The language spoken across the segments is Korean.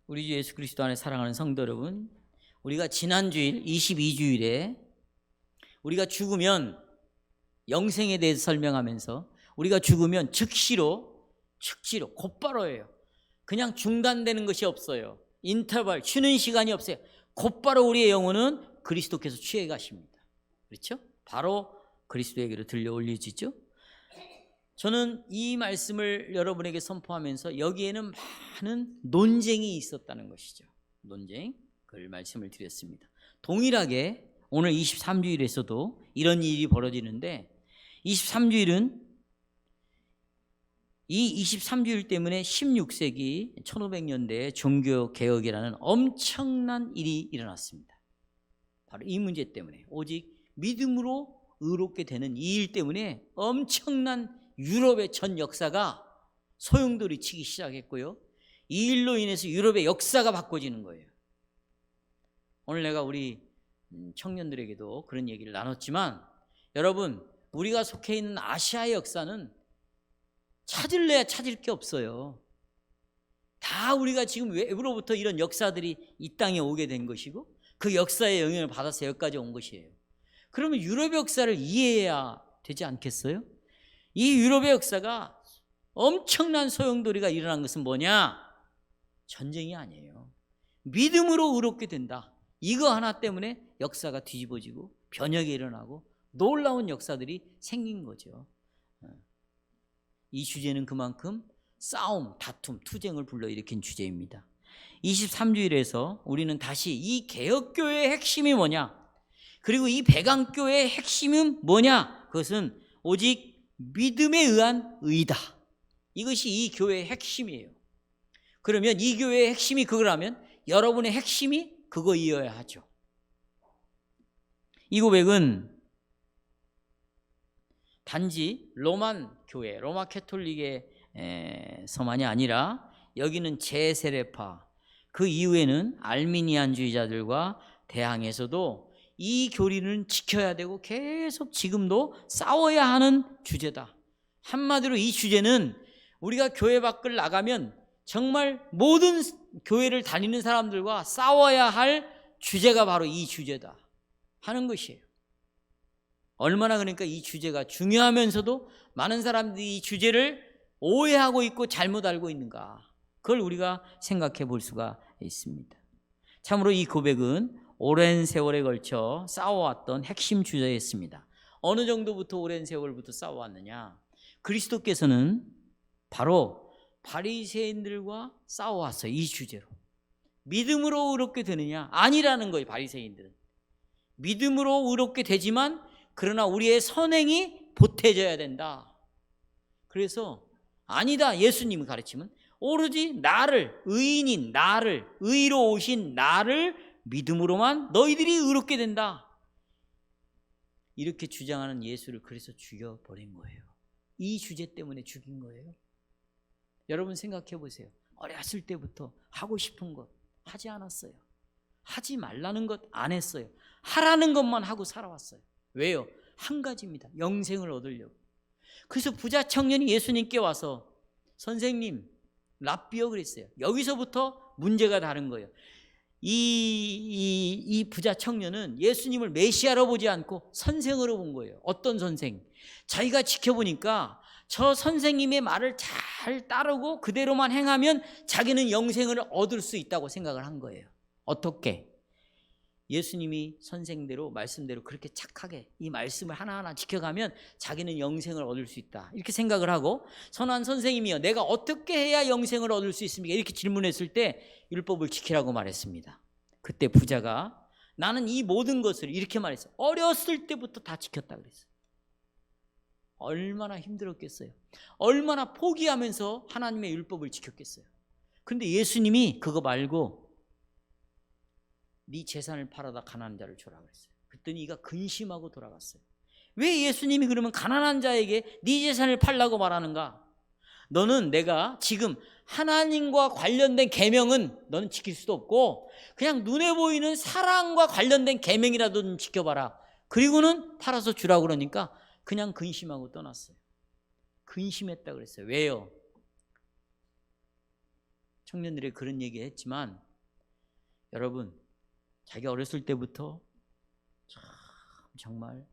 우리 주 예수 그리스도 안에 사랑하는 성도 여러분, 우리가 지난주일 22주일에 우리가 죽으면 영생에 대해서 설명하면서 우리가 죽으면 즉시로 곧바로예요. 그냥 중단되는 것이 없어요. 인터벌, 쉬는 시간이 없어요. 곧바로 우리의 영혼은 그리스도께서 취해 가십니다. 그렇죠? 바로 그리스도에게로 들려 올려지죠. 저는 이 말씀을 여러분에게 선포하면서 여기에는 많은 논쟁이 있었다는 것이죠. 논쟁, 그걸 말씀을 드렸습니다. 동일하게 오늘 23주일에서도 이런 일이 벌어지는데 23주일은 이 23주일 때문에 16세기 1500년대에 종교개혁이라는 엄청난 일이 일어났습니다. 바로 이 문제 때문에, 오직 믿음으로 의롭게 되는 이 일 때문에 엄청난 유럽의 전 역사가 소용돌이 치기 시작했고요. 이 일로 인해서 유럽의 역사가 바꿔지는 거예요. 오늘 내가 우리 청년들에게도 그런 얘기를 나눴지만, 여러분, 우리가 속해 있는 아시아의 역사는 찾을래야 찾을 게 없어요. 다 우리가 지금 외부로부터 이런 역사들이 이 땅에 오게 된 것이고 그 역사의 영향을 받아서 여기까지 온 것이에요. 그러면 유럽의 역사를 이해해야 되지 않겠어요? 이 유럽의 역사가 엄청난 소용돌이가 일어난 것은 뭐냐? 전쟁이 아니에요. 믿음으로 의롭게 된다. 이거 하나 때문에 역사가 뒤집어지고 변혁이 일어나고 놀라운 역사들이 생긴 거죠. 이 주제는 그만큼 싸움, 다툼, 투쟁을 불러일으킨 주제입니다. 23주일에서 우리는 다시 이 개혁교회의 핵심이 뭐냐, 그리고 이 배강교회의 핵심은 뭐냐, 그것은 오직 믿음에 의한 의다. 이것이 이 교회의 핵심이에요. 그러면 이 교회의 핵심이 그거라면 여러분의 핵심이 그거이어야 하죠. 이 고백은 단지 로만 교회, 로마 캐톨릭에서만이 아니라 여기는 제세례파, 그 이후에는 알미니안주의자들과 대항해서도 이 교리는 지켜야 되고 계속 지금도 싸워야 하는 주제다. 한마디로 이 주제는 우리가 교회 밖을 나가면 정말 모든 교회를 다니는 사람들과 싸워야 할 주제가 바로 이 주제다 하는 것이에요. 얼마나 그러니까 이 주제가 중요하면서도 많은 사람들이 이 주제를 오해하고 있고 잘못 알고 있는가, 그걸 우리가 생각해 볼 수가 있습니다. 참으로 이 고백은 오랜 세월에 걸쳐 싸워왔던 핵심 주제였습니다. 어느 정도부터 오랜 세월부터 싸워왔느냐? 그리스도께서는 바로 바리새인들과 싸워왔어요. 이 주제로. 믿음으로 의롭게 되느냐? 아니라는 거예요. 바리새인들은 믿음으로 의롭게 되지만 그러나 우리의 선행이 보태져야 된다. 그래서 아니다, 예수님이 가르치면 오로지 나를, 의인인 나를, 의로 오신 나를 믿음으로만 너희들이 의롭게 된다. 이렇게 주장하는 예수를 그래서 죽여버린 거예요. 이 주제 때문에 죽인 거예요. 여러분 생각해 보세요. 어렸을 때부터 하고 싶은 것 하지 않았어요. 하지 말라는 것 안 했어요. 하라는 것만 하고 살아왔어요. 왜요? 한 가지입니다. 영생을 얻으려고. 그래서 부자 청년이 예수님께 와서 선생님, 랍비여 그랬어요. 여기서부터 문제가 다른 거예요. 이 부자 청년은 예수님을 메시아로 보지 않고 선생으로 본 거예요. 어떤 선생? 자기가 지켜보니까 저 선생님의 말을 잘 따르고 그대로만 행하면 자기는 영생을 얻을 수 있다고 생각을 한 거예요. 어떻게? 예수님이 선생대로 말씀대로 그렇게 착하게 이 말씀을 하나하나 지켜가면 자기는 영생을 얻을 수 있다, 이렇게 생각을 하고, 선한 선생님이여 내가 어떻게 해야 영생을 얻을 수 있습니까? 이렇게 질문했을 때 율법을 지키라고 말했습니다. 그때 부자가 나는 이 모든 것을, 이렇게 말했어요. 어렸을 때부터 다 지켰다 그랬어요. 얼마나 힘들었겠어요. 얼마나 포기하면서 하나님의 율법을 지켰겠어요. 그런데 예수님이 그거 말고 네 재산을 팔아다 가난한 자를 주라 그랬어요. 그랬더니 이가 근심하고 돌아갔어요. 왜 예수님이 그러면 가난한 자에게 네 재산을 팔라고 말하는가? 너는 내가 지금 하나님과 관련된 계명은 너는 지킬 수도 없고 그냥 눈에 보이는 사랑과 관련된 계명이라도 좀 지켜봐라. 그리고는 팔아서 주라고 그러니까 그냥 근심하고 떠났어요. 근심했다 그랬어요. 왜요? 청년들이 그런 얘기 했지만 여러분, 자기 어렸을 때부터 정말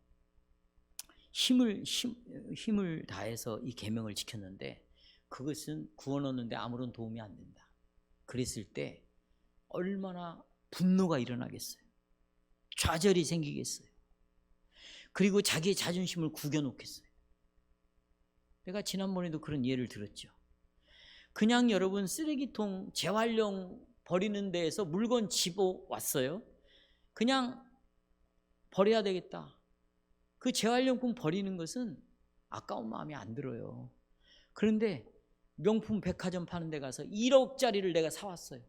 힘을 다해서 이 계명을 지켰는데 그것은 구원 얻는데 아무런 도움이 안 된다. 그랬을 때 얼마나 분노가 일어나겠어요. 좌절이 생기겠어요. 그리고 자기의 자존심을 구겨놓겠어요. 내가 지난번에도 그런 예를 들었죠. 그냥 여러분 쓰레기통 재활용 버리는 데에서 물건 집어왔어요. 그냥 버려야 되겠다. 그 재활용품 버리는 것은 아까운 마음이 안 들어요. 그런데 명품 백화점 파는 데 가서 1억짜리를 내가 사왔어요.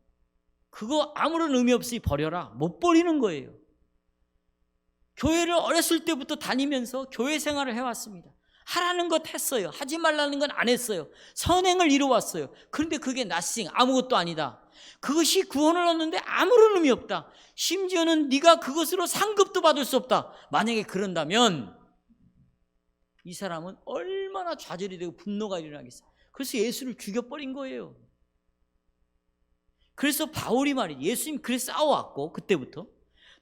그거 아무런 의미 없이 버려라. 못 버리는 거예요. 교회를 어렸을 때부터 다니면서 교회 생활을 해왔습니다. 하라는 것 했어요. 하지 말라는 건 안 했어요. 선행을 이루어왔어요. 그런데 그게 nothing, 아무것도 아니다. 그것이 구원을 얻는데 아무런 의미 없다. 심지어는 네가 그것으로 상급도 받을 수 없다. 만약에 그런다면 이 사람은 얼마나 좌절이 되고 분노가 일어나겠어요. 그래서 예수를 죽여버린 거예요. 그래서 바울이 말이에요. 예수님 그래서 싸워왔고 그때부터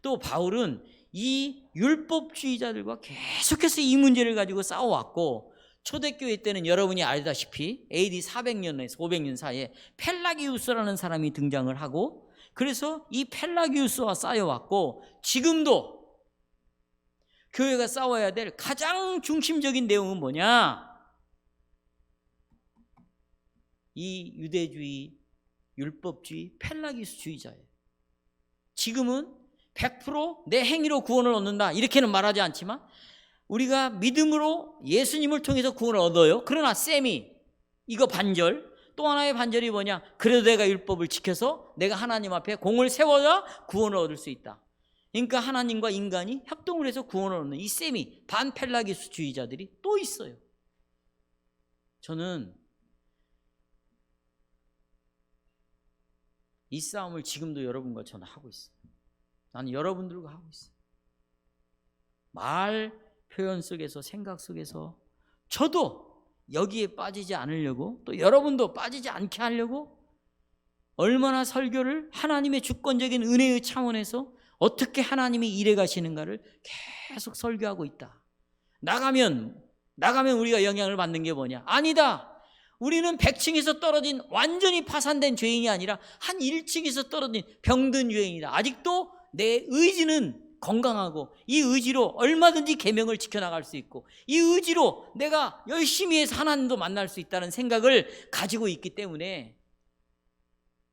또 바울은 이 율법주의자들과 계속해서 이 문제를 가지고 싸워왔고 초대교회 때는 여러분이 알다시피 AD 400년에서 500년 사이에 펠라기우스라는 사람이 등장을 하고 그래서 이 펠라기우스와 싸워왔고 지금도 교회가 싸워야 될 가장 중심적인 내용은 뭐냐? 이 유대주의, 율법주의, 펠라기우스주의자예요. 지금은 100% 내 행위로 구원을 얻는다 이렇게는 말하지 않지만 우리가 믿음으로 예수님을 통해서 구원을 얻어요. 그러나 이거 반절, 또 하나의 반절이 뭐냐? 그래도 내가 율법을 지켜서 내가 하나님 앞에 공을 세워야 구원을 얻을 수 있다. 그러니까 하나님과 인간이 협동을 해서 구원을 얻는 이 반펠라기우스주의자들이 또 있어요. 저는 이 싸움을 지금도 여러분과 저는 하고 있어요. 나는 여러분들과 하고 있어요. 말 표현 속에서 생각 속에서 저도 여기에 빠지지 않으려고 또 여러분도 빠지지 않게 하려고 얼마나 설교를 하나님의 주권적인 은혜의 차원에서 어떻게 하나님이 일해 가시는가를 계속 설교하고 있다. 나가면 우리가 영향을 받는 게 뭐냐? 아니다. 우리는 100층에서 떨어진 완전히 파산된 죄인이 아니라 한 1층에서 떨어진 병든 죄인이다. 아직도 내 의지는 건강하고 이 의지로 얼마든지 계명을 지켜나갈 수 있고 이 의지로 내가 열심히 해서 하나님도 만날 수 있다는 생각을 가지고 있기 때문에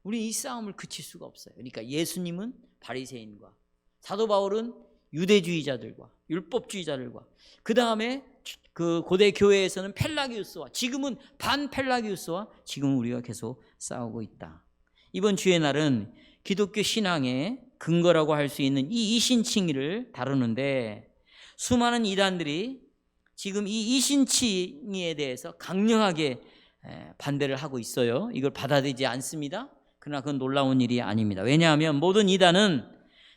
우리 이 싸움을 그칠 수가 없어요. 그러니까 예수님은 바리새인과 사도 바울은 유대주의자들과 율법주의자들과 그 다음에 그 고대 교회에서는 펠라기우스와 지금은 반펠라기우스와 지금 우리가 계속 싸우고 있다. 이번 주의 날은 기독교 신앙의 근거라고 할 수 있는 이 이신칭의를 다루는데 수많은 이단들이 지금 이 이신칭의에 대해서 강력하게 반대를 하고 있어요. 이걸 받아들이지 않습니다. 그러나 그건 놀라운 일이 아닙니다. 왜냐하면 모든 이단은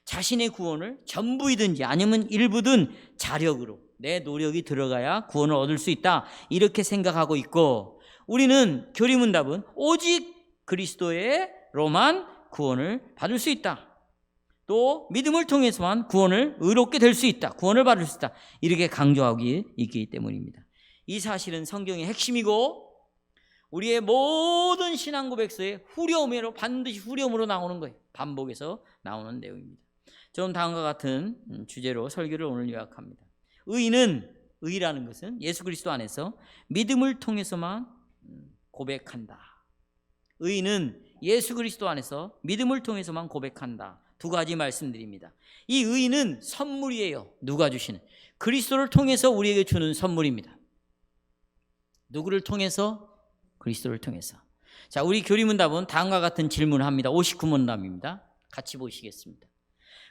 자신의 구원을 전부이든지 아니면 일부든 자력으로 내 노력이 들어가야 구원을 얻을 수 있다 이렇게 생각하고 있고 우리는 교리문답은 오직 그리스도의로만 구원을 받을 수 있다. 또 믿음을 통해서만 구원을 의롭게 될 수 있다. 구원을 받을 수 있다. 이렇게 강조하고 있기 때문입니다. 이 사실은 성경의 핵심이고 우리의 모든 신앙 고백서의 후렴으로 반드시 후렴으로 나오는 거예요. 반복해서 나오는 내용입니다. 좀 다음과 같은 주제로 설교를 오늘 요약합니다. 의라는 것은 예수 그리스도 안에서 믿음을 통해서만 고백한다. 의는 예수 그리스도 안에서 믿음을 통해서만 고백한다. 두 가지 말씀드립니다. 이 의는 선물이에요. 누가 주시는? 그리스도를 통해서 우리에게 주는 선물입니다. 누구를 통해서? 그리스도를 통해서. 자, 우리 교리문답은 다음과 같은 질문을 합니다. 59문답입니다. 같이 보시겠습니다.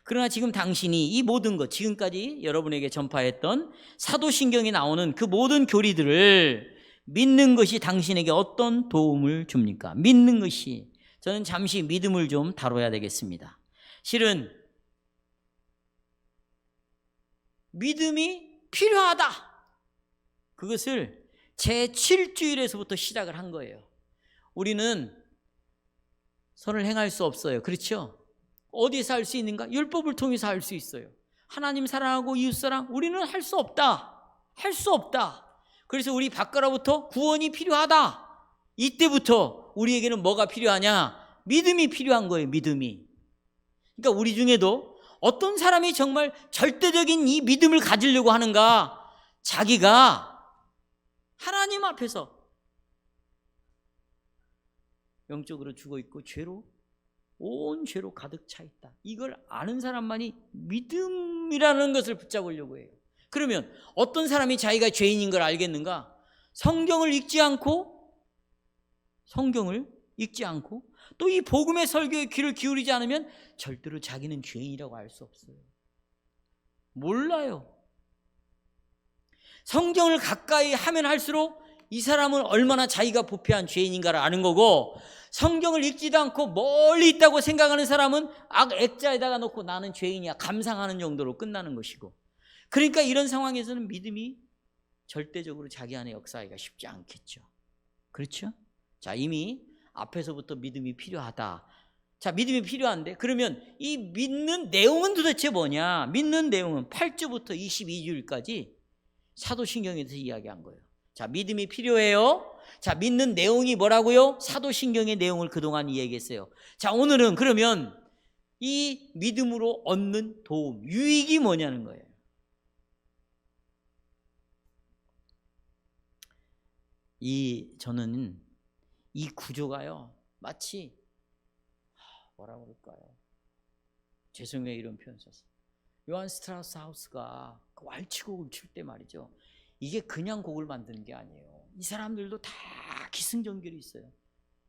그러나 지금 당신이 이 모든 것, 지금까지 여러분에게 전파했던 사도신경에 나오는 그 모든 교리들을 믿는 것이 당신에게 어떤 도움을 줍니까? 믿는 것이. 저는 잠시 믿음을 좀 다뤄야 되겠습니다. 실은 믿음이 필요하다. 그것을 제7주일에서부터 시작을 한 거예요. 우리는 선을 행할 수 없어요. 그렇죠? 어디서 할 수 있는가? 율법을 통해서 할 수 있어요. 하나님 사랑하고 이웃사랑, 우리는 할 수 없다. 할 수 없다. 그래서 우리 밖으로부터 구원이 필요하다. 이때부터 우리에게는 뭐가 필요하냐? 믿음이 필요한 거예요. 믿음이. 그러니까 우리 중에도 어떤 사람이 정말 절대적인 이 믿음을 가지려고 하는가? 자기가 하나님 앞에서 영적으로 죽어 있고 온 죄로 가득 차 있다. 이걸 아는 사람만이 믿음이라는 것을 붙잡으려고 해요. 그러면 어떤 사람이 자기가 죄인인 걸 알겠는가? 성경을 읽지 않고 또 이 복음의 설교에 귀를 기울이지 않으면 절대로 자기는 죄인이라고 알 수 없어요. 몰라요. 성경을 가까이 하면 할수록 이 사람은 얼마나 자기가 부패한 죄인인가를 아는 거고, 성경을 읽지도 않고 멀리 있다고 생각하는 사람은 액자에다가 놓고 나는 죄인이야 감상하는 정도로 끝나는 것이고, 그러니까 이런 상황에서는 믿음이 절대적으로 자기 안에 역사하기가 쉽지 않겠죠. 그렇죠? 자, 이미 앞에서부터 믿음이 필요하다. 자, 믿음이 필요한데 그러면 이 믿는 내용은 도대체 뭐냐? 믿는 내용은 8주부터 22주일까지 사도신경에서 이야기한 거예요. 자, 믿음이 필요해요. 자, 믿는 내용이 뭐라고요? 사도신경의 내용을 그동안 이야기했어요. 자, 오늘은 그러면 이 믿음으로 얻는 도움, 유익이 뭐냐는 거예요. 저는 이 구조가요, 마치 뭐라 그럴까요? 죄송해요, 이런 표현 썼어요. 요한 스트라우스 하우스가 그 왈츠곡을 칠 때 말이죠, 이게 그냥 곡을 만드는 게 아니에요. 이 사람들도 다 기승전결이 있어요.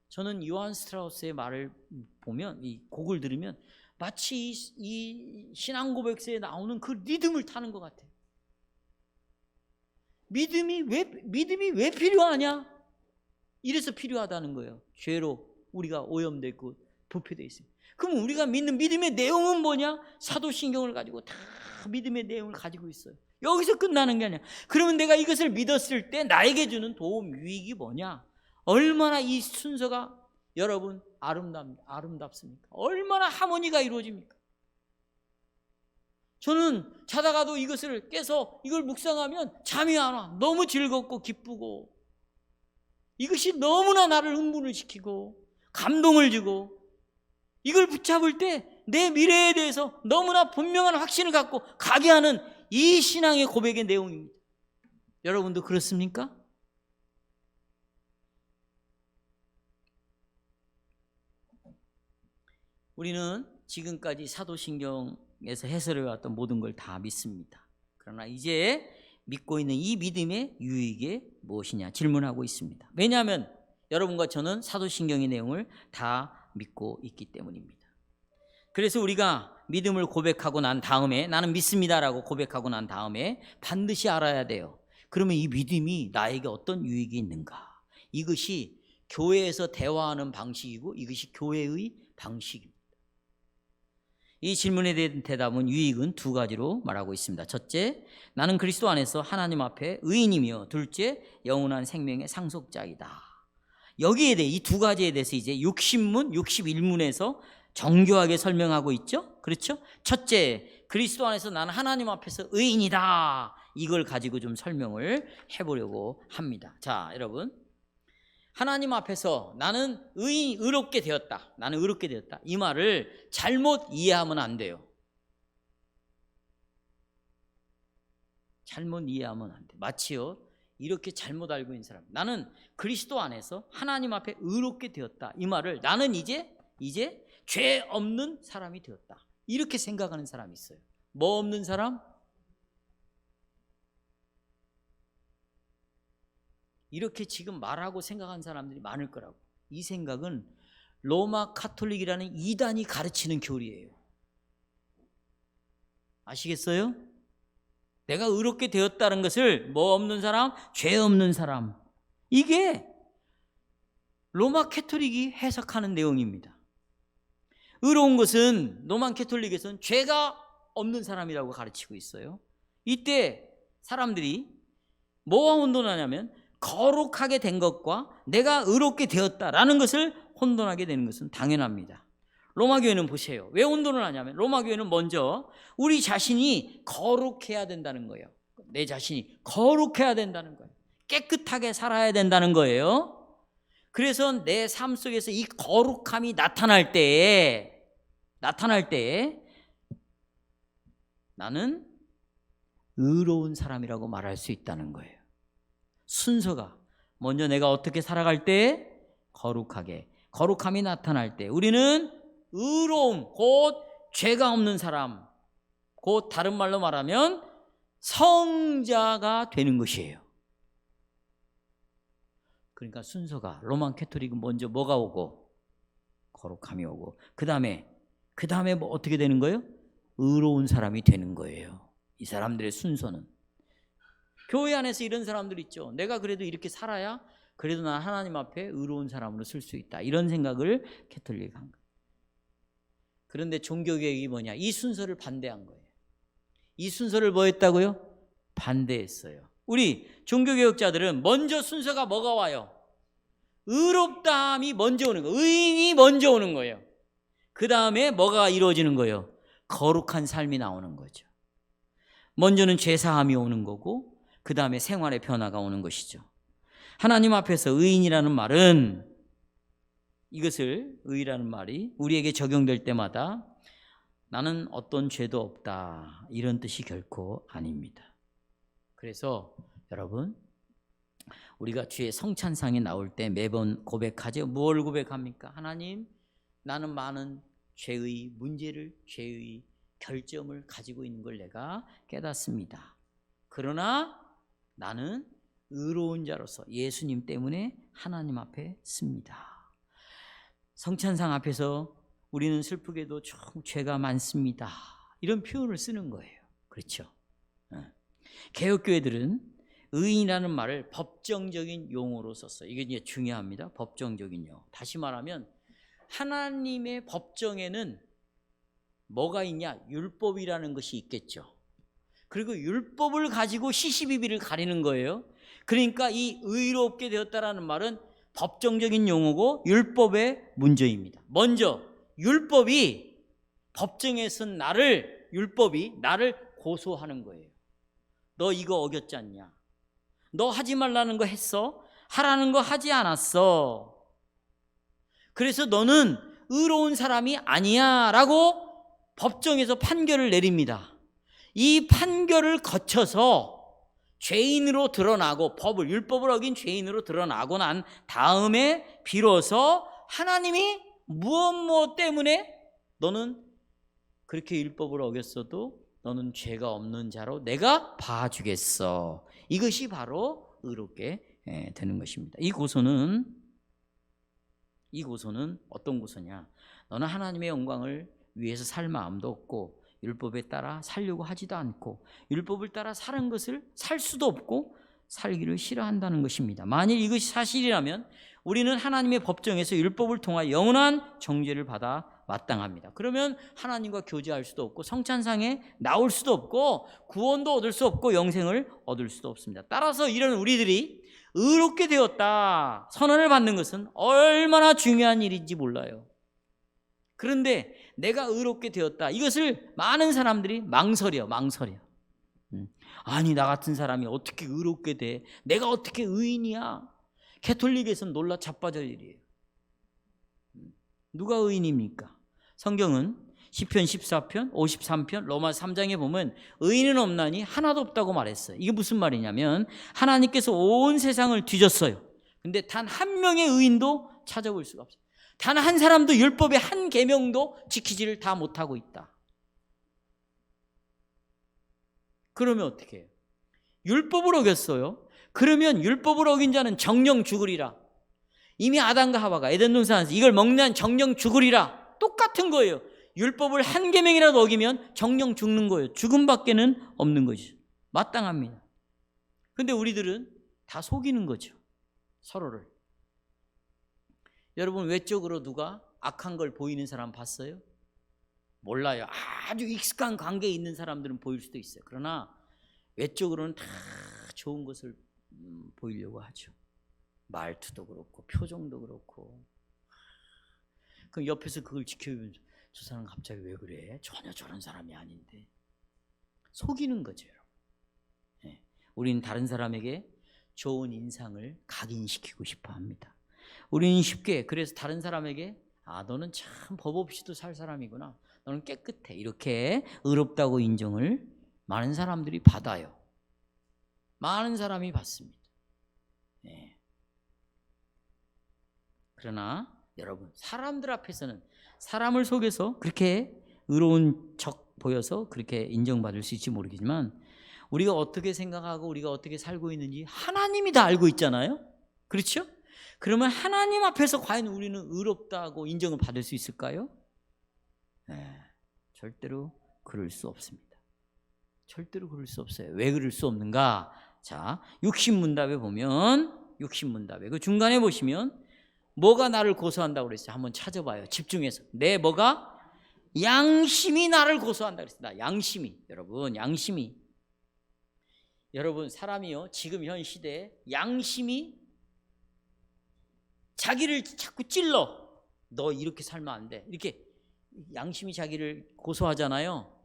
저는 요한 스트라우스의 말을 보면, 이 곡을 들으면 마치 이 신앙 고백서에 나오는 그 리듬을 타는 것 같아요. 믿음이 왜 필요하냐? 이래서 필요하다는 거예요. 죄로 우리가 오염되어 있고 부패되어 있습니다. 그럼 우리가 믿는 믿음의 내용은 뭐냐? 사도신경을 가지고 다 믿음의 내용을 가지고 있어요. 여기서 끝나는 게 아니야. 그러면 내가 이것을 믿었을 때 나에게 주는 도움, 유익이 뭐냐? 얼마나 이 순서가 여러분 아름답습니까? 얼마나 하모니가 이루어집니까? 저는 자다가도 이것을 깨서 이걸 묵상하면 잠이 안 와. 너무 즐겁고 기쁘고, 이것이 너무나 나를 흥분을 시키고 감동을 주고, 이걸 붙잡을 때 내 미래에 대해서 너무나 분명한 확신을 갖고 가게 하는 이 신앙의 고백의 내용입니다. 여러분도 그렇습니까? 우리는 지금까지 사도신경에서 해설해왔던 모든 걸 다 믿습니다. 그러나 이제 믿고 있는 이 믿음의 유익이 무엇이냐 질문하고 있습니다. 왜냐하면 여러분과 저는 사도신경의 내용을 다 믿고 있기 때문입니다. 그래서 우리가 믿음을 고백하고 난 다음에, 나는 믿습니다라고 고백하고 난 다음에 반드시 알아야 돼요. 그러면 이 믿음이 나에게 어떤 유익이 있는가? 이것이 교회에서 대화하는 방식이고 이것이 교회의 방식입니다. 이 질문에 대한 대답은, 유익은 두 가지로 말하고 있습니다. 첫째, 나는 그리스도 안에서 하나님 앞에 의인이며, 둘째, 영원한 생명의 상속자이다. 여기에 대해, 이 두 가지에 대해서 이제 60문, 61문에서 정교하게 설명하고 있죠. 그렇죠? 첫째, 그리스도 안에서 나는 하나님 앞에서 의인이다. 이걸 가지고 좀 설명을 해보려고 합니다. 자, 여러분, 하나님 앞에서 나는 의롭게 되었다. 나는 의롭게 되었다. 이 말을 잘못 이해하면 안 돼요. 잘못 이해하면 안 돼. 마치요, 이렇게 잘못 알고 있는 사람, 나는 그리스도 안에서 하나님 앞에 의롭게 되었다. 이 말을 나는 이제 죄 없는 사람이 되었다. 이렇게 생각하는 사람이 있어요. 뭐 없는 사람? 이렇게 지금 말하고 생각하는 사람들이 많을 거라고. 이 생각은 로마 카톨릭이라는 이단이 가르치는 교리예요. 아시겠어요? 내가 의롭게 되었다는 것을 뭐 없는 사람? 죄 없는 사람. 이게 로마 카톨릭이 해석하는 내용입니다. 의로운 것은 로마 카톨릭에서는 죄가 없는 사람이라고 가르치고 있어요. 이때 사람들이 뭐와 혼돈하냐면, 거룩하게 된 것과 내가 의롭게 되었다라는 것을 혼돈하게 되는 것은 당연합니다. 로마 교회는 보세요. 왜 혼돈을 하냐면 로마 교회는 먼저 우리 자신이 거룩해야 된다는 거예요. 내 자신이 거룩해야 된다는 거예요. 깨끗하게 살아야 된다는 거예요. 그래서 내 삶 속에서 이 거룩함이 나타날 때에 나는 의로운 사람이라고 말할 수 있다는 거예요. 순서가 먼저 내가 어떻게 살아갈 때 거룩하게, 거룩함이 나타날 때 우리는 의로움, 곧 죄가 없는 사람, 곧 다른 말로 말하면 성자가 되는 것이에요. 그러니까 순서가 로만 캐토릭은 먼저 뭐가 오고 거룩함이 오고 그 다음에 뭐 어떻게 되는 거예요? 의로운 사람이 되는 거예요. 이 사람들의 순서는. 교회 안에서 이런 사람들 있죠. 내가 그래도 이렇게 살아야 그래도 난 하나님 앞에 의로운 사람으로 쓸 수 있다. 이런 생각을 캐톨릭이 한 거예요. 그런데 종교개혁이 뭐냐? 이 순서를 반대한 거예요. 이 순서를 뭐 했다고요? 반대했어요. 우리 종교개혁자들은 먼저 순서가 뭐가 와요? 의롭다함이 먼저 오는 거예요. 의인이 먼저 오는 거예요. 그 다음에 뭐가 이루어지는 거예요? 거룩한 삶이 나오는 거죠. 먼저는 죄사함이 오는 거고 그 다음에 생활의 변화가 오는 것이죠. 하나님 앞에서 의인이라는 말은 이것을 의라는 말이 우리에게 적용될 때마다 나는 어떤 죄도 없다 이런 뜻이 결코 아닙니다. 그래서 여러분 우리가 주의 성찬상에 나올 때 매번 고백하죠. 뭘 고백합니까? 하나님 나는 많은 죄의 문제를 죄의 결점을 가지고 있는 걸 내가 깨닫습니다. 그러나 나는 의로운 자로서 예수님 때문에 하나님 앞에 씁니다. 성찬상 앞에서 우리는 슬프게도 좀 죄가 많습니다. 이런 표현을 쓰는 거예요. 그렇죠? 개혁교회들은 의인이라는 말을 법정적인 용어로 썼어요. 이게 이제 중요합니다. 법정적인 용어. 다시 말하면 하나님의 법정에는 뭐가 있냐? 율법이라는 것이 있겠죠. 그리고 율법을 가지고 시시비비를 가리는 거예요. 그러니까 이 의롭게 되었다라는 말은 법정적인 용어고 율법의 문제입니다. 먼저 율법이 법정에 선 율법이 나를 고소하는 거예요. 너 이거 어겼지 않냐? 너 하지 말라는 거 했어? 하라는 거 하지 않았어. 그래서 너는 의로운 사람이 아니야 라고 법정에서 판결을 내립니다. 이 판결을 거쳐서 죄인으로 드러나고 율법을 어긴 죄인으로 드러나고 난 다음에 비로소 하나님이 무엇 때문에 너는 그렇게 율법을 어겼어도 너는 죄가 없는 자로 내가 봐주겠어. 이것이 바로 의롭게 되는 것입니다. 이 고소는 어떤 고소냐? 너는 하나님의 영광을 위해서 살 마음도 없고 율법에 따라 살려고 하지도 않고 율법을 따라 사는 것을 살 수도 없고 살기를 싫어한다는 것입니다. 만일 이것이 사실이라면 우리는 하나님의 법정에서 율법을 통하여 영원한 정죄를 받아 마땅합니다. 그러면 하나님과 교제할 수도 없고 성찬상에 나올 수도 없고 구원도 얻을 수 없고 영생을 얻을 수도 없습니다. 따라서 이런 우리들이 의롭게 되었다 선언을 받는 것은 얼마나 중요한 일인지 몰라요. 그런데 내가 의롭게 되었다 이것을 많은 사람들이 망설여. 아니 나 같은 사람이 어떻게 의롭게 돼? 내가 어떻게 의인이야? 캐톨릭에서는 놀라 자빠질 일이에요. 누가 의인입니까? 성경은 시편 14편, 53편, 로마 3장에 보면 의인은 없나니 하나도 없다고 말했어요. 이게 무슨 말이냐면 하나님께서 온 세상을 뒤졌어요. 근데 단 한 명의 의인도 찾아볼 수가 없어요. 단 한 사람도 율법의 한 계명도 지키지를 다 못하고 있다. 그러면 어떻게 해요? 율법을 어겼어요. 그러면 율법을 어긴 자는 정령 죽으리라. 이미 아담과 하와가 에덴 동산에서 이걸 먹는 정령 죽으리라. 똑같은 거예요. 율법을 한 계명이라도 어기면 정령 죽는 거예요. 죽음밖에는 없는 거죠. 마땅합니다. 그런데 우리들은 다 속이는 거죠. 서로를. 여러분 외적으로 누가 악한 걸 보이는 사람 봤어요? 몰라요. 아주 익숙한 관계에 있는 사람들은 보일 수도 있어요. 그러나 외적으로는 다 좋은 것을 보이려고 하죠. 말투도 그렇고 표정도 그렇고 그럼 옆에서 그걸 지켜보면서 저 사람 갑자기 왜 그래? 전혀 저런 사람이 아닌데. 속이는 거죠. 예. 우리는 다른 사람에게 좋은 인상을 각인시키고 싶어 합니다. 우리는 쉽게 그래서 다른 사람에게 너는 참 법 없이도 살 사람이구나. 너는 깨끗해. 이렇게 의롭다고 인정을 많은 사람들이 받아요. 많은 사람이 받습니다. 예. 그러나 여러분, 사람들 앞에서는 사람을 속여서 그렇게 의로운 척 보여서 그렇게 인정받을 수 있을지 모르겠지만 우리가 어떻게 생각하고 우리가 어떻게 살고 있는지 하나님이 다 알고 있잖아요. 그렇죠? 그러면 하나님 앞에서 과연 우리는 의롭다고 인정을 받을 수 있을까요? 네, 절대로 그럴 수 없습니다. 절대로 그럴 수 없어요. 왜 그럴 수 없는가? 자, 육신문답에 보면 육신문답에 그 중간에 보시면 뭐가 나를 고소한다고 그랬어요? 한번 찾아봐요. 집중해서. 내 뭐가? 양심이 나를 고소한다고 그랬습니다. 양심이. 여러분, 양심이. 여러분, 사람이요, 지금 현 시대에 양심이 자기를 자꾸 찔러. 너 이렇게 살면 안 돼. 이렇게 양심이 자기를 고소하잖아요.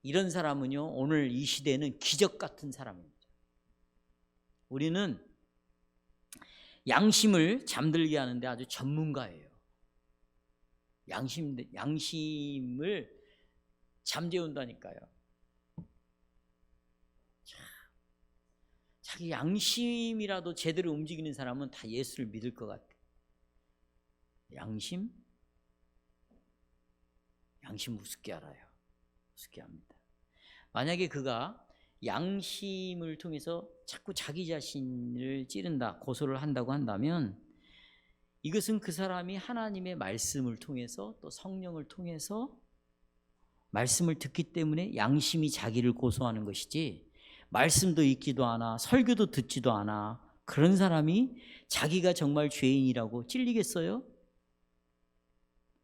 이런 사람은요, 오늘 이 시대에는 기적 같은 사람입니다. 우리는 양심을 잠들게 하는데 아주 전문가예요. 양심을 잠재운다니까요. 자기 양심이라도 제대로 움직이는 사람은 다 예수를 믿을 것 같아요. 양심 우습게 알아요. 우습게 합니다. 만약에 그가 양심을 통해서 자꾸 자기 자신을 찌른다, 고소를 한다고 한다면 이것은 그 사람이 하나님의 말씀을 통해서 또 성령을 통해서 말씀을 듣기 때문에 양심이 자기를 고소하는 것이지, 말씀도 읽지도 않아 설교도 듣지도 않아 그런 사람이 자기가 정말 죄인이라고 찔리겠어요?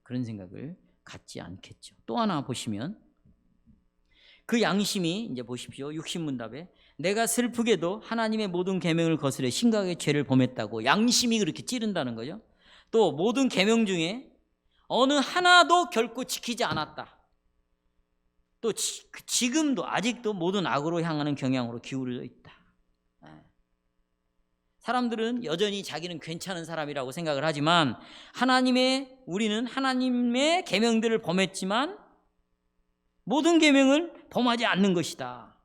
그런 생각을 갖지 않겠죠. 또 하나 보시면 그 양심이, 이제 보십시오. 육신문답에 내가 슬프게도 하나님의 모든 계명을 거스려 심각하게 죄를 범했다고 양심이 그렇게 찌른다는 거죠. 또 모든 계명 중에 어느 하나도 결코 지키지 않았다. 또 지금도 아직도 모든 악으로 향하는 경향으로 기울어져 있다. 사람들은 여전히 자기는 괜찮은 사람이라고 생각을 하지만 우리는 하나님의 계명들을 범했지만 모든 계명을 범하지 않는 것이다.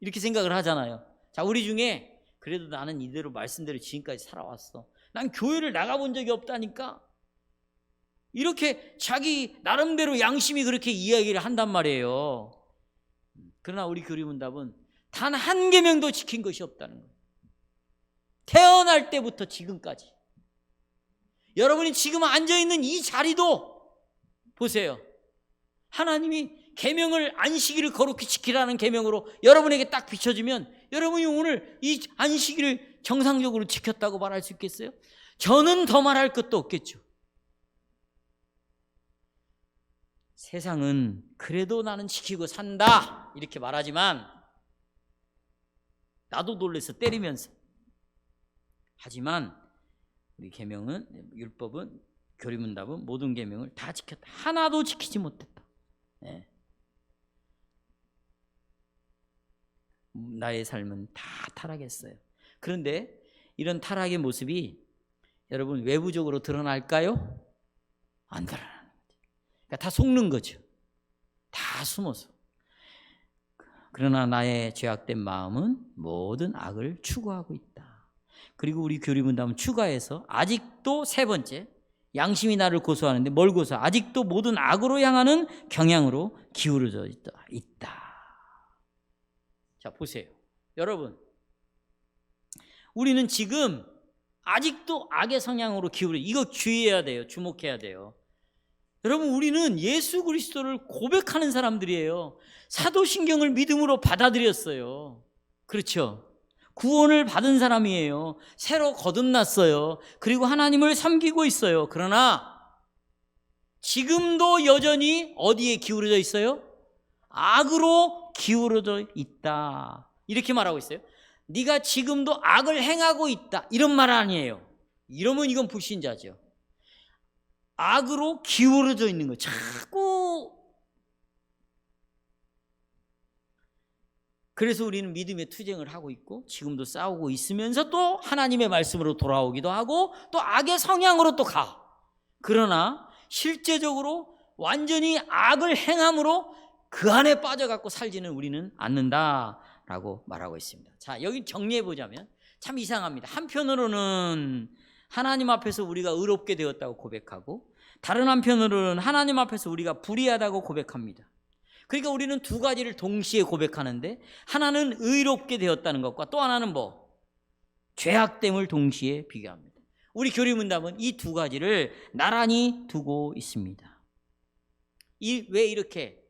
이렇게 생각을 하잖아요. 자, 우리 중에 그래도 나는 이대로 말씀대로 지금까지 살아왔어. 난 교회를 나가본 적이 없다니까. 이렇게 자기 나름대로 양심이 그렇게 이야기를 한단 말이에요. 그러나 우리 교리문답은 단 한 계명도 지킨 것이 없다는 거예요. 태어날 때부터 지금까지. 여러분이 지금 앉아있는 이 자리도 보세요. 하나님이 계명을, 안식일을 거룩히 지키라는 계명으로 여러분에게 딱 비춰주면 여러분이 오늘 이 안식일을 정상적으로 지켰다고 말할 수 있겠어요? 저는 더 말할 것도 없겠죠. 세상은 그래도 나는 지키고 산다 이렇게 말하지만 나도 놀라서 때리면서, 하지만 우리 계명은, 율법은, 교리문답은 모든 계명을 다 지켰다. 하나도 지키지 못했다. 네. 나의 삶은 다 타락했어요. 그런데 이런 타락의 모습이 여러분 외부적으로 드러날까요? 안 드러나는 거죠. 그러니까 다 속는 거죠. 다 숨어서. 그러나 나의 죄악된 마음은 모든 악을 추구하고 있다. 그리고 우리 교리문답은 추가해서 아직도 세 번째, 양심이 나를 고소하는데 뭘 고소? 아직도 모든 악으로 향하는 경향으로 기울어져 있다. 자, 보세요. 여러분, 우리는 지금 아직도 악의 성향으로 이거 주의해야 돼요. 주목해야 돼요. 여러분, 우리는 예수 그리스도를 고백하는 사람들이에요. 사도신경을 믿음으로 받아들였어요. 그렇죠? 구원을 받은 사람이에요. 새로 거듭났어요. 그리고 하나님을 섬기고 있어요. 그러나 지금도 여전히 어디에 기울어져 있어요? 악으로 기울어져 있다. 이렇게 말하고 있어요. 네가 지금도 악을 행하고 있다. 이런 말 아니에요. 이러면 이건 불신자죠. 악으로 기울어져 있는 거예요. 자꾸. 그래서 우리는 믿음의 투쟁을 하고 있고 지금도 싸우고 있으면서 또 하나님의 말씀으로 돌아오기도 하고 또 악의 성향으로 또 가. 그러나 실제적으로 완전히 악을 행함으로 그 안에 빠져갖고 살지는 우리는 않는다라고 말하고 있습니다. 자, 여기 정리해보자면 참 이상합니다. 한편으로는 하나님 앞에서 우리가 의롭게 되었다고 고백하고 다른 한편으로는 하나님 앞에서 우리가 불의하다고 고백합니다. 그러니까 우리는 두 가지를 동시에 고백하는데 하나는 의롭게 되었다는 것과 또 하나는 뭐? 죄악됨을 동시에 비교합니다. 우리 교리문답은 이 두 가지를 나란히 두고 있습니다. 왜 이렇게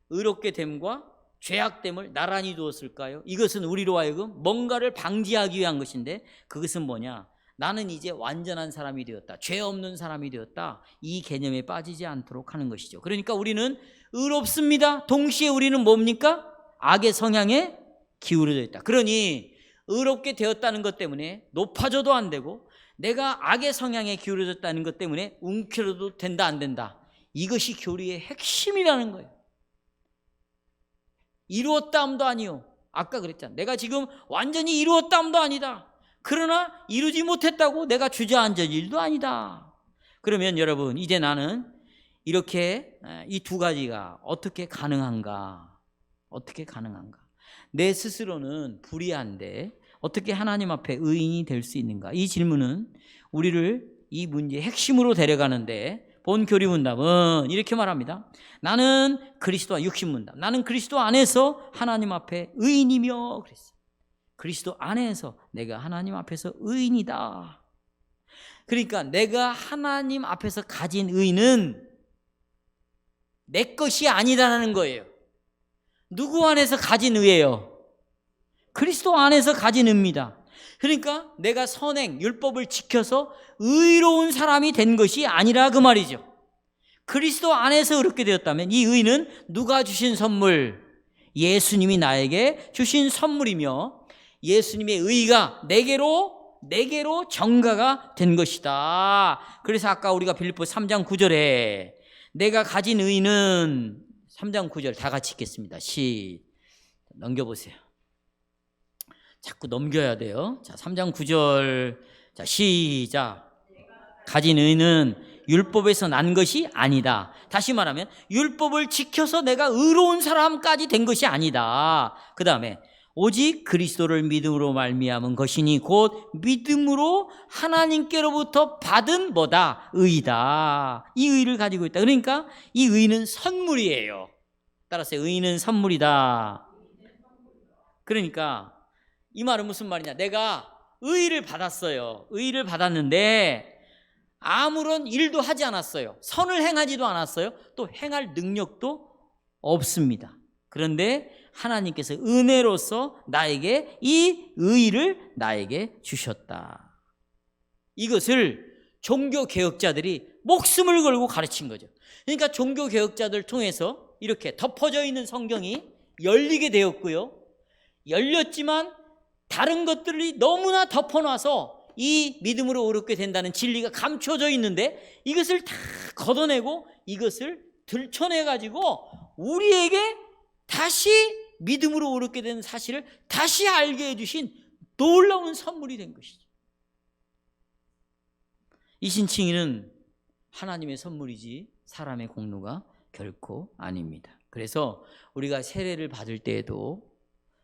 의롭게 됨과 죄악됨을 나란히 두었을까요? 이것은 우리로 하여금 뭔가를 방지하기 위한 것인데 그것은 뭐냐? 나는 이제 완전한 사람이 되었다. 죄 없는 사람이 되었다. 이 개념에 빠지지 않도록 하는 것이죠. 그러니까 우리는 의롭습니다. 동시에 우리는 뭡니까? 악의 성향에 기울어져 있다. 그러니 의롭게 되었다는 것 때문에 높아져도 안 되고 내가 악의 성향에 기울어졌다는 것 때문에 움켜려도 된다 안 된다. 이것이 교리의 핵심이라는 거예요. 이루었다함도 아니요. 아까 그랬잖아. 내가 지금 완전히 이루었다함도 아니다. 그러나 이루지 못했다고 내가 주저앉을 일도 아니다. 그러면 여러분 이제 나는 이렇게 이 두 가지가 어떻게 가능한가? 어떻게 가능한가? 내 스스로는 불의한데 어떻게 하나님 앞에 의인이 될 수 있는가? 이 질문은 우리를 이 문제의 핵심으로 데려가는데 본 교리문답은 이렇게 말합니다. 나는 그리스도와 육신문답. 나는 그리스도 안에서 하나님 앞에 의인이며 그랬어요. 그리스도 안에서 내가 하나님 앞에서 의인이다. 그러니까 내가 하나님 앞에서 가진 의는 내 것이 아니다라는 거예요. 누구 안에서 가진 의예요? 그리스도 안에서 가진 의입니다. 그러니까 내가 선행, 율법을 지켜서 의로운 사람이 된 것이 아니라 그 말이죠. 그리스도 안에서 의롭게 되었다면 이 의는 누가 주신 선물? 예수님이 나에게 주신 선물이며 예수님의 의가 내게로 전가가 된 것이다. 그래서 아까 우리가 빌립보 3장 9절에 내가 가진 의는 3장 9절 다 같이 읽겠습니다. 넘겨보세요. 자꾸 넘겨야 돼요. 자, 3장 9절. 자, 시작. 가진 의는 율법에서 난 것이 아니다. 다시 말하면 율법을 지켜서 내가 의로운 사람까지 된 것이 아니다. 그 다음에 오직 그리스도를 믿음으로 말미암은 것이니 곧 믿음으로 하나님께로부터 받은 뭐다? 의이다. 이 의를 가지고 있다. 그러니까 이 의는 선물이에요. 따라서 의는 선물이다. 그러니까 이 말은 무슨 말이냐? 내가 의를 받았어요. 의를 받았는데 아무런 일도 하지 않았어요. 선을 행하지도 않았어요. 또 행할 능력도 없습니다. 그런데 하나님께서 은혜로서 나에게 이 의를 나에게 주셨다. 이것을 종교개혁자들이 목숨을 걸고 가르친 거죠. 그러니까 종교개혁자들 통해서 이렇게 덮어져 있는 성경이 열리게 되었고요. 열렸지만 다른 것들이 너무나 덮어놔서 이 믿음으로 의롭게 된다는 진리가 감춰져 있는데 이것을 다 걷어내고 이것을 들춰내가지고 우리에게 다시 믿음으로 의롭게 된 사실을 다시 알게 해주신 놀라운 선물이 된 것이죠. 이 신칭의는 하나님의 선물이지 사람의 공로가 결코 아닙니다. 그래서 우리가 세례를 받을 때에도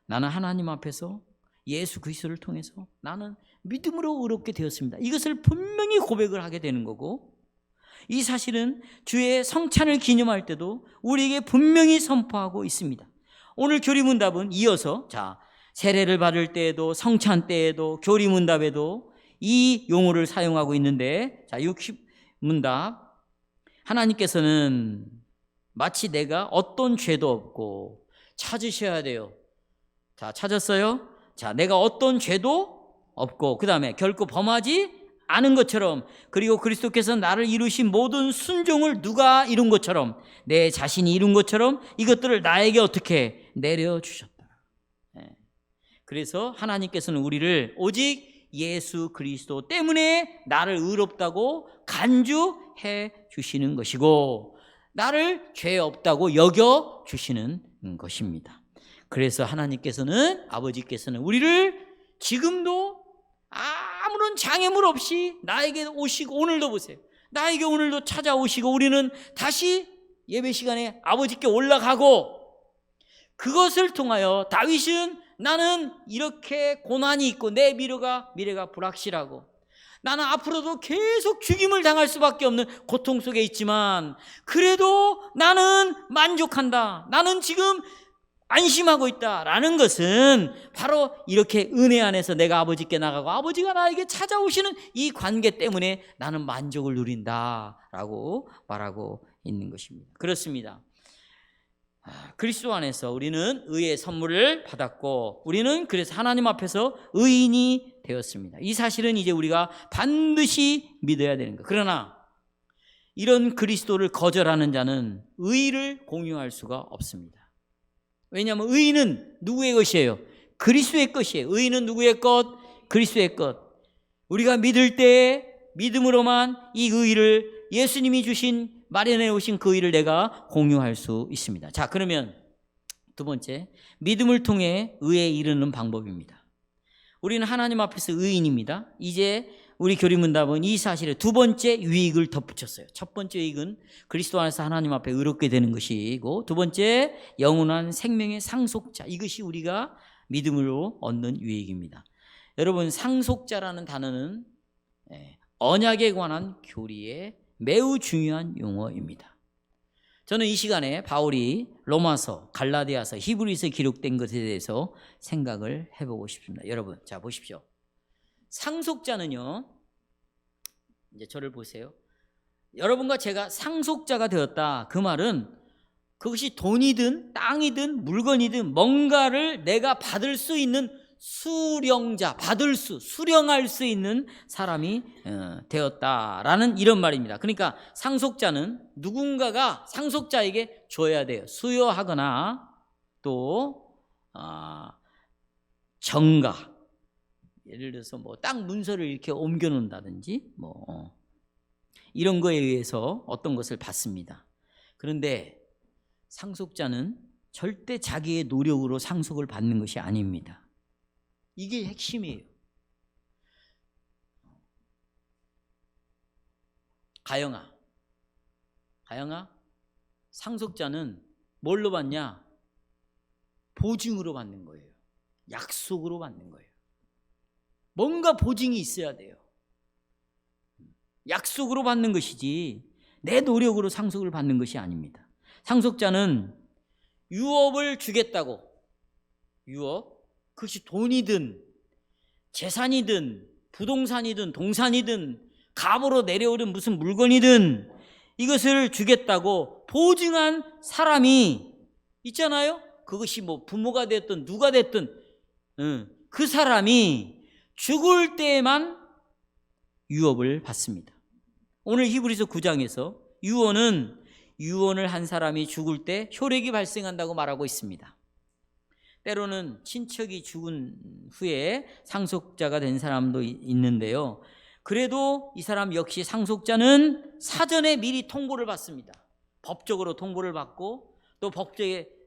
나는 하나님 앞에서 예수 그리스도를 통해서 나는 믿음으로 의롭게 되었습니다. 이것을 분명히 고백을 하게 되는 거고 이 사실은 주의 성찬을 기념할 때도 우리에게 분명히 선포하고 있습니다. 오늘 교리문답은 이어서 세례를 받을 때에도 성찬 때에도 교리문답에도 이 용어를 사용하고 있는데 60문답 하나님께서는 마치 내가 어떤 죄도 없고 찾으셔야 돼요. 찾았어요? 내가 어떤 죄도 없고 그 다음에 결코 범하지 않은 것처럼 그리고 그리스도께서 나를 이루신 모든 순종을 누가 이룬 것처럼 내 자신이 이룬 것처럼 이것들을 나에게 어떻게 내려주셨다. 그래서 하나님께서는 우리를 오직 예수 그리스도 때문에 나를 의롭다고 간주해 해 주시는 것이고 나를 죄 없다고 여겨 주시는 것입니다. 그래서 하나님께서는, 아버지께서는 우리를 지금도 아무런 장애물 없이 나에게 오시고, 오늘도 보세요, 나에게 오늘도 찾아오시고 우리는 다시 예배 시간에 아버지께 올라가고, 그것을 통하여 다윗은 나는 이렇게 고난이 있고 내 미래가 불확실하고 나는 앞으로도 계속 죽임을 당할 수밖에 없는 고통 속에 있지만 그래도 나는 만족한다, 나는 지금 안심하고 있다라는 것은 바로 이렇게 은혜 안에서 내가 아버지께 나가고 아버지가 나에게 찾아오시는 이 관계 때문에 나는 만족을 누린다라고 말하고 있는 것입니다. 그렇습니다. 그리스도 안에서 우리는 의의 선물을 받았고 우리는 그래서 하나님 앞에서 의인이 되었습니다. 이 사실은 이제 우리가 반드시 믿어야 되는 것. 그러나 이런 그리스도를 거절하는 자는 의를 공유할 수가 없습니다. 왜냐하면 의는 누구의 것이에요? 그리스도의 것이에요. 의는 누구의 것? 그리스도의 것. 우리가 믿을 때 믿음으로만 이 의를, 예수님이 주신, 마련해 오신 그 의를 내가 공유할 수 있습니다. 자, 그러면 두 번째, 믿음을 통해 의에 이르는 방법입니다. 우리는 하나님 앞에서 의인입니다. 이제 우리 교리문답은 이 사실에 두 번째 유익을 덧붙였어요. 첫 번째 유익은 그리스도 안에서 하나님 앞에 의롭게 되는 것이고, 두 번째 영원한 생명의 상속자, 이것이 우리가 믿음으로 얻는 유익입니다. 여러분, 상속자라는 단어는 언약에 관한 교리의 매우 중요한 용어입니다. 저는 이 시간에 바울이 로마서, 갈라디아서, 히브리서에 기록된 것에 대해서 생각을 해보고 싶습니다. 여러분, 자 보십시오. 상속자는요, 이제 저를 보세요. 여러분과 제가 상속자가 되었다, 그 말은 그것이 돈이든 땅이든 물건이든 뭔가를 내가 받을 수 있는 수령자, 수령할 수 있는 사람이 되었다라는 이런 말입니다. 그러니까 상속자는 누군가가 상속자에게 줘야 돼요. 수여하거나 또 정가, 예를 들어서 뭐 땅 문서를 이렇게 옮겨 놓는다든지 뭐 이런 거에 의해서 어떤 것을 받습니다. 그런데 상속자는 절대 자기의 노력으로 상속을 받는 것이 아닙니다. 이게 핵심이에요. 가영아, 상속자는 뭘로 받냐? 보증으로 받는 거예요. 약속으로 받는 거예요. 뭔가 보증이 있어야 돼요. 약속으로 받는 것이지 내 노력으로 상속을 받는 것이 아닙니다. 상속자는 유업을 주겠다고, 유업, 그것이 돈이든 재산이든 부동산이든 동산이든 갑으로 내려오는 무슨 물건이든 이것을 주겠다고 보증한 사람이 있잖아요. 그것이 뭐 부모가 됐든 누가 됐든 그 사람이 죽을 때에만 유업을 받습니다. 오늘 히브리서 9장에서 유언을 한 사람이 죽을 때 혈액이 발생한다고 말하고 있습니다. 때로는 친척이 죽은 후에 상속자가 된 사람도 있는데요. 그래도 이 사람 역시 상속자는 사전에 미리 통보를 받습니다. 법적으로 통보를 받고 또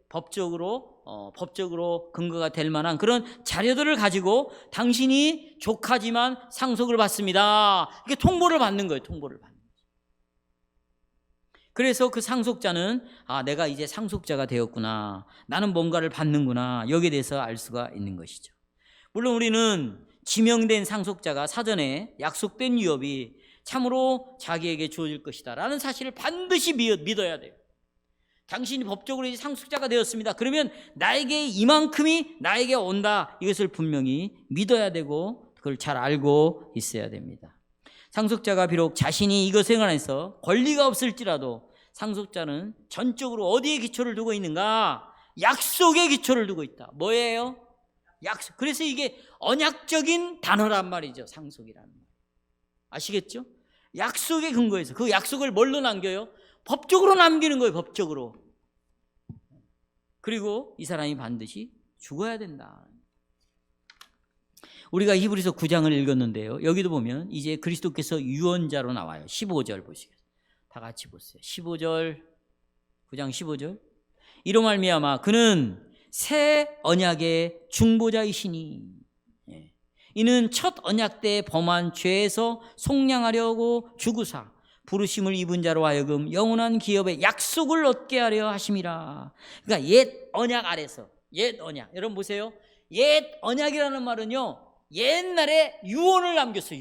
법적으로 근거가 될 만한 그런 자료들을 가지고 당신이 조카지만 상속을 받습니다, 이렇게 통보를 받는 거예요. 통보를 받는 거예요. 그래서 그 상속자는 내가 이제 상속자가 되었구나, 나는 뭔가를 받는구나, 여기에 대해서 알 수가 있는 것이죠. 물론 우리는 지명된 상속자가 사전에 약속된 유업이 참으로 자기에게 주어질 것이다 라는 사실을 반드시 믿어야 돼요. 당신이 법적으로 이제 상속자가 되었습니다. 그러면 나에게 이만큼이 나에게 온다, 이것을 분명히 믿어야 되고 그걸 잘 알고 있어야 됩니다. 상속자가 비록 자신이 이것에 관해서 권리가 없을지라도 상속자는 전적으로 어디에 기초를 두고 있는가? 약속에 기초를 두고 있다. 뭐예요? 약속. 그래서 이게 언약적인 단어란 말이죠. 상속이라는 말. 아시겠죠? 약속에 근거해서 그 약속을 뭘로 남겨요? 법적으로 남기는 거예요. 법적으로. 그리고 이 사람이 반드시 죽어야 된다. 우리가 히브리서 9장을 읽었는데요. 여기도 보면 이제 그리스도께서 유언자로 나와요. 15절 보시겠어요. 다 같이 보세요. 15절, 9장 15절. 이로 말미암아 그는 새 언약의 중보자이시니 이는 첫 언약 때 범한 죄에서 속량하려고 죽으사 부르심을 입은 자로 하여금 영원한 기업의 약속을 얻게 하려 하심이라. 그러니까 옛 언약 아래서, 옛 언약, 여러분 보세요. 옛 언약이라는 말은요, 옛날에 유언을 남겼어요.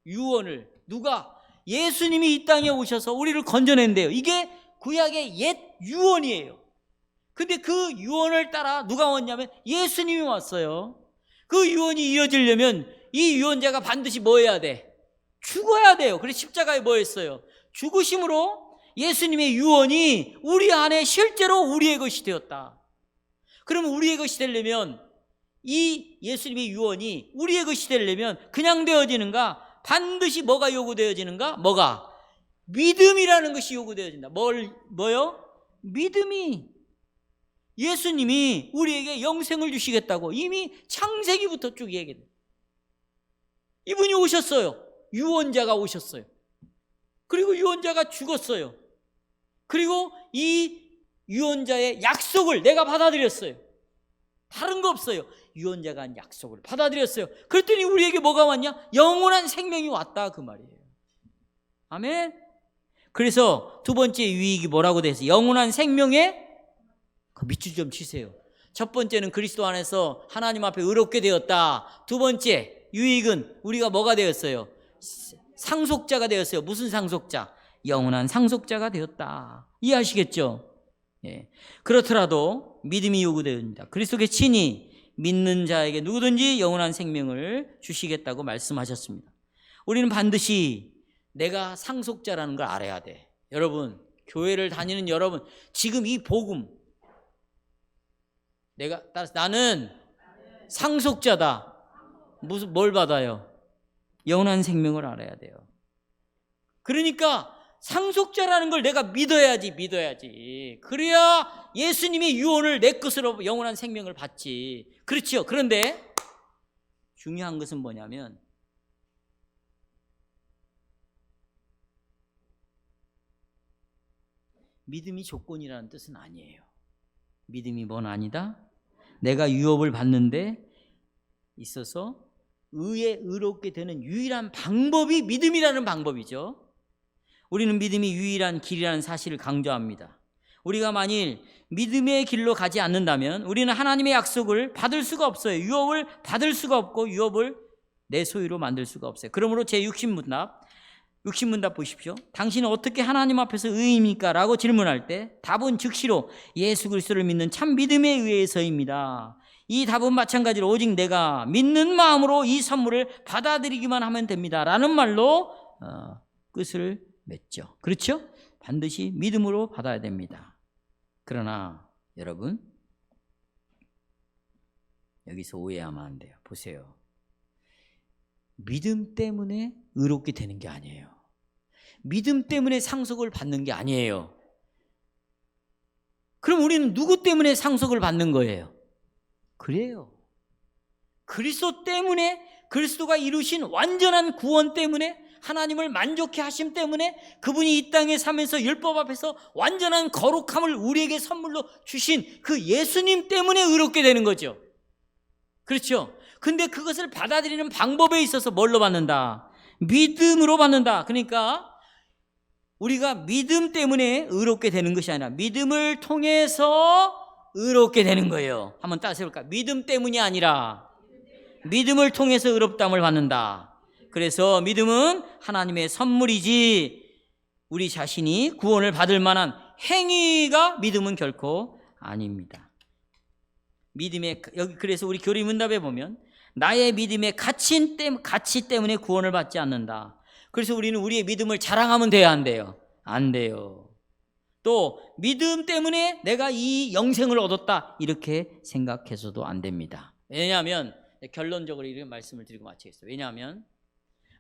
유언을 누가? 예수님이 이 땅에 오셔서 우리를 건져낸대요. 이게 구약의 옛 유언이에요. 근데 그 유언을 따라 누가 왔냐면 예수님이 왔어요. 그 유언이 이어지려면 이 유언자가 반드시 뭐 해야 돼? 죽어야 돼요. 그래서 십자가에 뭐 했어요? 죽으심으로 예수님의 유언이 우리 안에 실제로 우리의 것이 되었다. 그러면 우리의 것이 되려면 이 예수님의 유언이 우리의 것이 되려면 그냥 되어지는가? 반드시 뭐가 요구되어지는가? 뭐가? 믿음이라는 것이 요구되어진다. 뭐요? 믿음이. 예수님이 우리에게 영생을 주시겠다고 이미 창세기부터 쭉 얘기해요. 이분이 오셨어요. 유언자가 오셨어요. 그리고 유언자가 죽었어요. 그리고 이 유언자의 약속을 내가 받아들였어요. 다른 거 없어요. 유언자가 한 약속을 받아들였어요. 그랬더니 우리에게 뭐가 왔냐? 영원한 생명이 왔다 그 말이에요. 아멘. 그래서 두 번째 유익이 뭐라고 돼 있어요? 영원한 생명의 그 밑줄 좀 치세요. 첫 번째는 그리스도 안에서 하나님 앞에 의롭게 되었다. 두 번째 유익은 우리가 뭐가 되었어요? 상속자가 되었어요. 무슨 상속자? 영원한 상속자가 되었다. 이해하시겠죠? 예. 그렇더라도 믿음이 요구됩니다. 그리스도께 친히 믿는 자에게 누구든지 영원한 생명을 주시겠다고 말씀하셨습니다. 우리는 반드시 내가 상속자라는 걸 알아야 돼. 여러분, 교회를 다니는 여러분, 지금 이 복음, 나는 상속자다. 뭘 받아요? 영원한 생명을 알아야 돼요. 그러니까 상속자라는 걸 내가 믿어야지. 그래야 예수님의 유언을 내 것으로 영원한 생명을 받지. 그렇죠. 그런데 중요한 것은 뭐냐면 믿음이 조건이라는 뜻은 아니에요. 믿음이 뭔 아니다? 내가 유업을 받는데 있어서 의롭게 되는 유일한 방법이 믿음이라는 방법이죠. 우리는 믿음이 유일한 길이라는 사실을 강조합니다. 우리가 만일 믿음의 길로 가지 않는다면 우리는 하나님의 약속을 받을 수가 없어요. 유업을 받을 수가 없고 유업을 내 소유로 만들 수가 없어요. 그러므로 제 60문답 보십시오. 당신은 어떻게 하나님 앞에서 의인입니까? 라고 질문할 때 답은 즉시로 예수 그리스도를 믿는 참 믿음에 의해서입니다. 이 답은 마찬가지로 오직 내가 믿는 마음으로 이 선물을 받아들이기만 하면 됩니다. 라는 말로 끝을 맺죠. 그렇죠? 반드시 믿음으로 받아야 됩니다. 그러나 여러분, 여기서 오해하면 안 돼요. 보세요. 믿음 때문에 의롭게 되는 게 아니에요. 믿음 때문에 상속을 받는 게 아니에요. 그럼 우리는 누구 때문에 상속을 받는 거예요? 그래요. 그리스도 때문에, 그리스도가 이루신 완전한 구원 때문에, 하나님을 만족해 하심 때문에, 그분이 이 땅에 살면서 율법 앞에서 완전한 거룩함을 우리에게 선물로 주신 그 예수님 때문에 의롭게 되는 거죠. 그렇죠? 근데 그것을 받아들이는 방법에 있어서 뭘로 받는다? 믿음으로 받는다. 그러니까 우리가 믿음 때문에 의롭게 되는 것이 아니라 믿음을 통해서 의롭게 되는 거예요. 한번 따라서 해볼까요? 믿음 때문이 아니라 믿음을 통해서 의롭다함을 받는다. 그래서 믿음은 하나님의 선물이지 우리 자신이 구원을 받을 만한 행위가 믿음은 결코 아닙니다. 여기 그래서 우리 교리문답에 보면 나의 믿음의 가치 때문에 구원을 받지 않는다. 그래서 우리는 우리의 믿음을 자랑하면 돼야 안 돼요? 안 돼요. 또 믿음 때문에 내가 이 영생을 얻었다 이렇게 생각해서도 안 됩니다. 왜냐하면 결론적으로 이런 말씀을 드리고 마치겠어요. 왜냐하면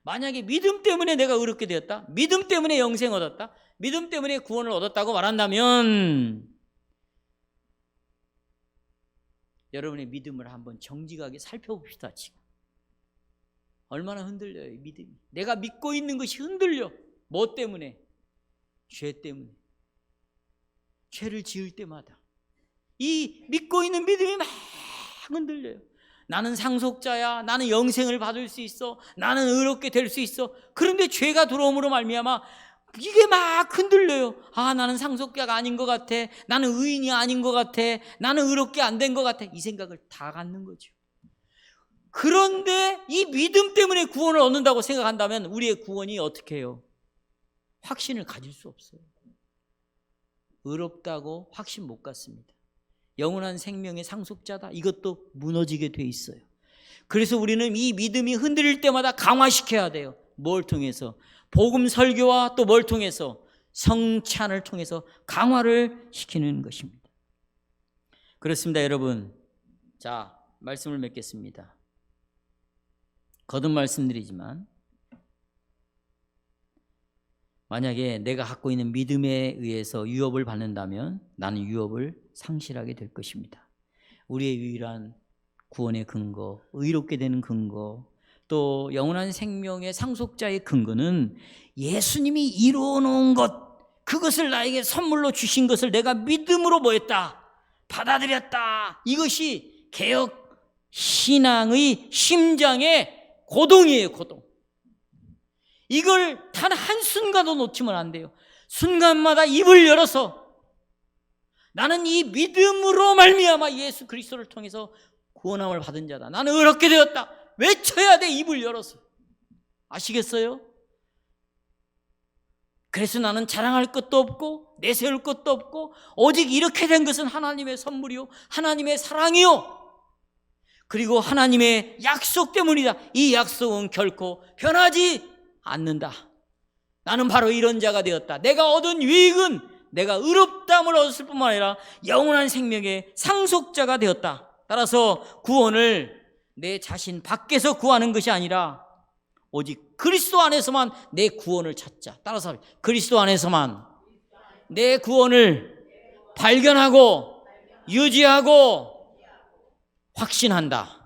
만약에 믿음 때문에 내가 의롭게 되었다, 믿음 때문에 영생 얻었다, 믿음 때문에 구원을 얻었다고 말한다면 여러분의 믿음을 한번 정직하게 살펴봅시다. 지금 얼마나 흔들려요, 믿음이. 내가 믿고 있는 것이 흔들려. 뭐 때문에? 죄 때문에. 죄를 지을 때마다 이 믿고 있는 믿음이 막 흔들려요. 나는 상속자야. 나는 영생을 받을 수 있어. 나는 의롭게 될 수 있어. 그런데 죄가 들어옴으로 말미암아 이게 막 흔들려요. 나는 상속자가 아닌 것 같아. 나는 의인이 아닌 것 같아. 나는 의롭게 안 된 것 같아. 이 생각을 다 갖는 거죠. 그런데 이 믿음 때문에 구원을 얻는다고 생각한다면 우리의 구원이 어떻게 해요? 확신을 가질 수 없어요. 의롭다고 확신 못 갖습니다. 영원한 생명의 상속자다. 이것도 무너지게 돼 있어요. 그래서 우리는 이 믿음이 흔들릴 때마다 강화시켜야 돼요. 뭘 통해서? 복음 설교와 또 뭘 통해서? 성찬을 통해서 강화를 시키는 것입니다. 그렇습니다, 여러분. 자, 말씀을 맺겠습니다. 거듭 말씀드리지만 만약에 내가 갖고 있는 믿음에 의해서 유업을 받는다면 나는 유업을 상실하게 될 것입니다. 우리의 유일한 구원의 근거, 의롭게 되는 근거, 또 영원한 생명의 상속자의 근거는 예수님이 이루어 놓은 것, 그것을 나에게 선물로 주신 것을 내가 믿음으로 뭐했다? 받아들였다. 이것이 개혁 신앙의 심장의 고동이에요, 고동. 이걸 단 한순간도 놓치면 안 돼요. 순간마다 입을 열어서 나는 이 믿음으로 말미암아 예수 그리스도를 통해서 구원함을 받은 자다. 나는 의롭게 되었다. 외쳐야 돼, 입을 열어서. 아시겠어요? 그래서 나는 자랑할 것도 없고 내세울 것도 없고 오직 이렇게 된 것은 하나님의 선물이요, 하나님의 사랑이요, 그리고 하나님의 약속 때문이다. 이 약속은 결코 변하지 않는다. 나는 바로 이런 자가 되었다. 내가 얻은 유익은 내가 의롭다함을 얻었을 뿐만 아니라 영원한 생명의 상속자가 되었다. 따라서 구원을 내 자신 밖에서 구하는 것이 아니라 오직 그리스도 안에서만 내 구원을 찾자. 따라서 그리스도 안에서만 내 구원을 발견하고 유지하고 확신한다.